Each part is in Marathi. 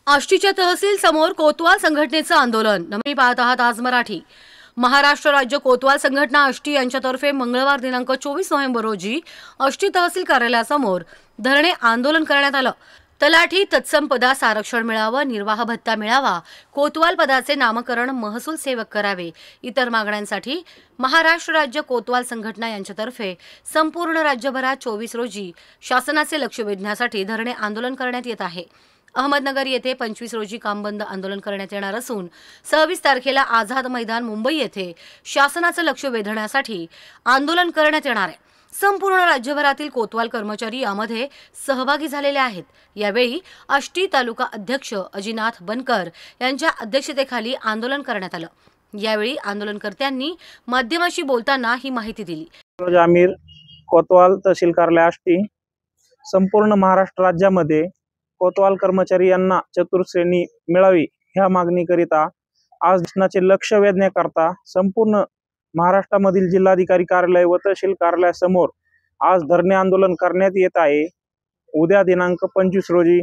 आष्टीच्या तहसील समोर कोतवाल संघटनेचं आंदोलन. नमस्कार, पाहत आहात आज मराठी. महाराष्ट्र राज्य कोतवाल संघटना आष्टी यांच्यातर्फे मंगळवार दिनांक 24 नोव्हेंबर रोजी आष्टी तहसील कार्यालयासमोर धरणे आंदोलन करण्यात आलं. तलाठी तत्सम पदास आरक्षण मिळावं, निर्वाह भत्ता मिळावा, कोतवाल पदाचे नामकरण महसूल सेवक करावे, इतर मागण्यांसाठी महाराष्ट्र राज्य कोतवाल संघटना यांच्यातर्फे संपूर्ण राज्यभरात 24 रोजी शासनाचे लक्ष वेधण्यासाठी धरणे आंदोलन करण्यात येत आहे. अहमदनगर येथे 25 रोजी कामबंद आंदोलन करण्यात येणार असून 26 तारखेला आझाद मैदान मुंबई येथे शासनाचं लक्ष वेधण्यासाठी आंदोलन करण्यात येणार आहे. संपूर्ण राज्यभरातील कोतवाल कर्मचारी यामध्ये सहभागी झालेले आहेत. यावेळी आष्टी तालुका अध्यक्ष अजिनाथ बनकर यांच्या अध्यक्षतेखाली आंदोलन करण्यात आलं. यावेळी आंदोलनकर्त्यांनी माध्यमांशी बोलताना ही माहिती दिली. आमिर, कोतवाल तहसील कार्यालय आष्टी. संपूर्ण महाराष्ट्र राज्यामध्ये कोतवाल कर्मचारी यांना चतुर्श्रेणी मिळावी ह्या मागणीकरिता आज शासनाचे लक्ष वेधण्याकरता संपूर्ण महाराष्ट्रामधील जिल्हाधिकारी कार्यालय व तहसील कार्यालयासमोर आज धरणे आंदोलन करण्यात येत आहे. उद्या दिनांक 25 रोजी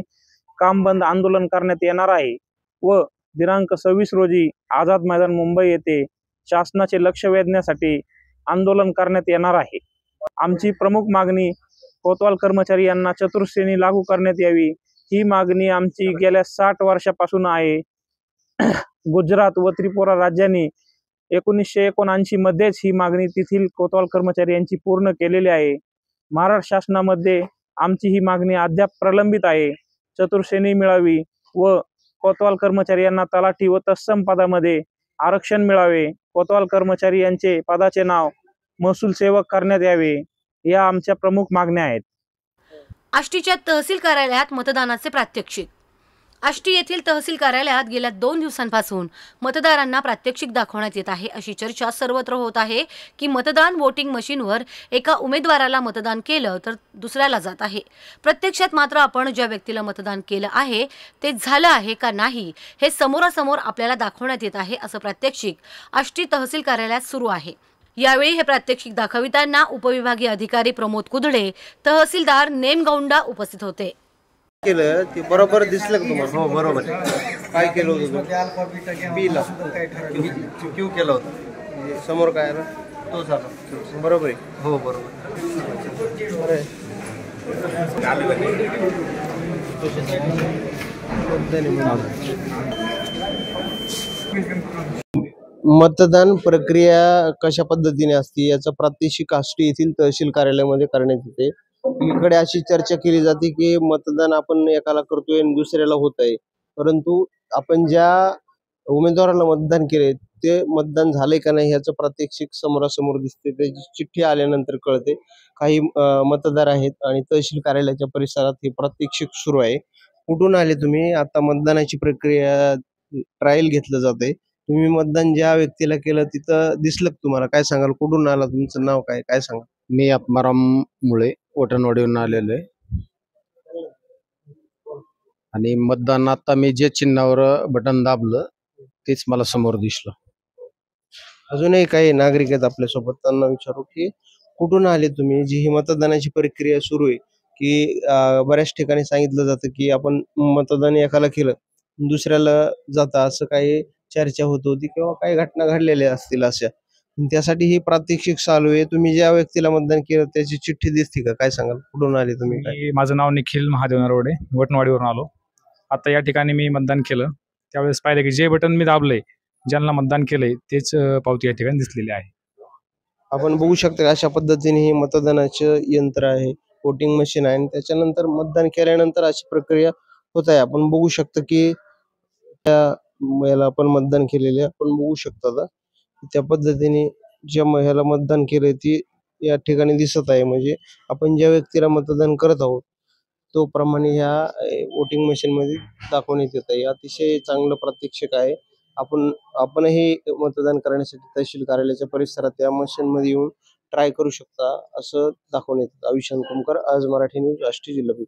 कामबंद आंदोलन करण्यात येणार आहे व दिनांक 26 रोजी आझाद मैदान मुंबई येथे शासनाचे लक्ष वेधण्यासाठी आंदोलन करण्यात येणार आहे. आमची प्रमुख मागणी कोतवाल कर्मचारी यांना चतुर्श्रेणी लागू करण्यात यावी ही मागणी आमची गेल्या 60 वर्षापासून आहे. गुजरात व त्रिपुरा राज्यांनी 1979 मध्येच ही मागणी तेथील कोतवाल कर्मचारी यांची पूर्ण केलेली आहे. महाराष्ट्र शासनामध्ये आमची ही मागणी अद्याप प्रलंबित आहे. चतुर्श्रेणी मिळावी व कोतवाल कर्मचारी यांना तलाठी व तत्सम पदामध्ये आरक्षण मिळावे. कोतवाल कर्मचारी यांचे पदाचे नाव महसूल सेवक करण्यात यावे या आमच्या प्रमुख मागण्या आहेत. आष्टीच्या तहसील कार्यालयात मतदानाचे प्रात्यक्षिक. आष्टी येथील तहसील कार्यालयात गेल्या 2 दिवसांपासून मतदारांना प्रात्यक्षिक दाखवण्यात येत आहे. अशी चर्चा सर्वत्र होत आहे की मतदान वोटिंग मशीनवर एका उमेदवाराला मतदान केलं तर दुसऱ्याला जात आहे. प्रत्यक्षात मात्र आपण ज्या व्यक्तीला मतदान केलं आहे ते झालं आहे का नाही हे समोरासमोर आपल्याला दाखवण्यात येत आहे. असं प्रात्यक्षिक आष्टी तहसील कार्यालयात सुरू आहे. यावेळी हे प्रात्यक्षिक दाखविताना उपविभागीय अधिकारी प्रमोद कुदडे, तहसीलदार नेमगौंडा उपस्थित होते. केलं ते बरोबर दिसलं का तुम्हाला? हो बरोबर. काय केलं होतं? बीला क्यू केलं होतं. समोर काय आलं? तो झाला. बरोबर आहे. हो बरोबर. मतदान प्रक्रिया कशा पद्धतीने असते याचा प्रात्यक्षिक आष्टी येथील तहसील कार्यालयामध्ये करण्यात येते. इकडे अशी चर्चा केली जाते की मतदान आपण एकाला करतोय आणि दुसऱ्याला होत आहे, परंतु आपण ज्या उमेदवाराला मतदान केले ते मतदान झाले का नाही याचं प्रात्यक्षिक समोरासमोर दिसते. त्याची चिठ्ठी आल्यानंतर कळते. काही मतदार आहेत आणि तहसील कार्यालयाच्या परिसरात हे प्रात्यक्षिक सुरू आहे. कुठून आले तुम्ही? आता मतदानाची प्रक्रिया ट्रायल घेतलं जाते. तुम्ही मतदान ज्या व्यक्तीला केलं तिथं दिसलं तुम्हाला? काय सांगाल? कुठून आला? तुमचं नाव काय? काय सांगा? मी आत्माराम मुळे वटणवाडीवरून आलेलो आहे आणि मतदान आता मी जे चिन्हावर बटन दाबलं तेच मला समोर दिसलं. अजूनही काही नागरिक आहेत आपल्यासोबत, त्यांना विचारू की कुठून आले तुम्ही? जी ही मतदानाची प्रक्रिया सुरू आहे की बऱ्याच ठिकाणी सांगितलं जातं की आपण मतदान एकाला केलं दुसऱ्याला जातं, असं काही चर्चा होत होती किंवा काही घटना घडलेल्या असतील अशा, त्यासाठी ही प्रात्यक्षिक चालू आहे. तुम्ही ज्या व्यक्तीला मतदान केलं त्याची चिठ्ठी दिसते का? काय सांगाल? कुठून आले तुम्ही? माझं नाव निखिल महादेव नरवडे, वटणवाडीवरून आलो. आता या ठिकाणी मी मतदान केलं त्यावेळेस पाहिलं की जे बटन मी दाबलंय, ज्यांना मतदान केलंय तेच पावती या ठिकाणी दिसलेली आहे. आपण बघू शकता अशा पद्धतीने हे मतदानाचं यंत्र आहे, वोटिंग मशीन आहे आणि त्याच्यानंतर मतदान केल्यानंतर अशी प्रक्रिया होत आहे. आपण बघू शकतो की याला आपण मतदान केलेले आपण बघू शकता. त्या पद्धतीने ज्या महिला मतदान केले ती या ठिकाणी दिसत आहे. म्हणजे आपण ज्या व्यक्तीला मतदान करत आहोत तो प्रमाणे ह्या वोटिंग मशीन मध्ये दाखवण्यात येत आहे. अतिशय चांगलं प्रात्यक्षिक आहे. आपणही मतदान करण्यासाठी तहसील कार्यालयाच्या परिसरात या मशीन मध्ये येऊन ट्राय करू शकता असं दाखवण्यात येतं. अविशांत कुमकर, आज मराठी न्यूज, आष्टी, जिल्हा.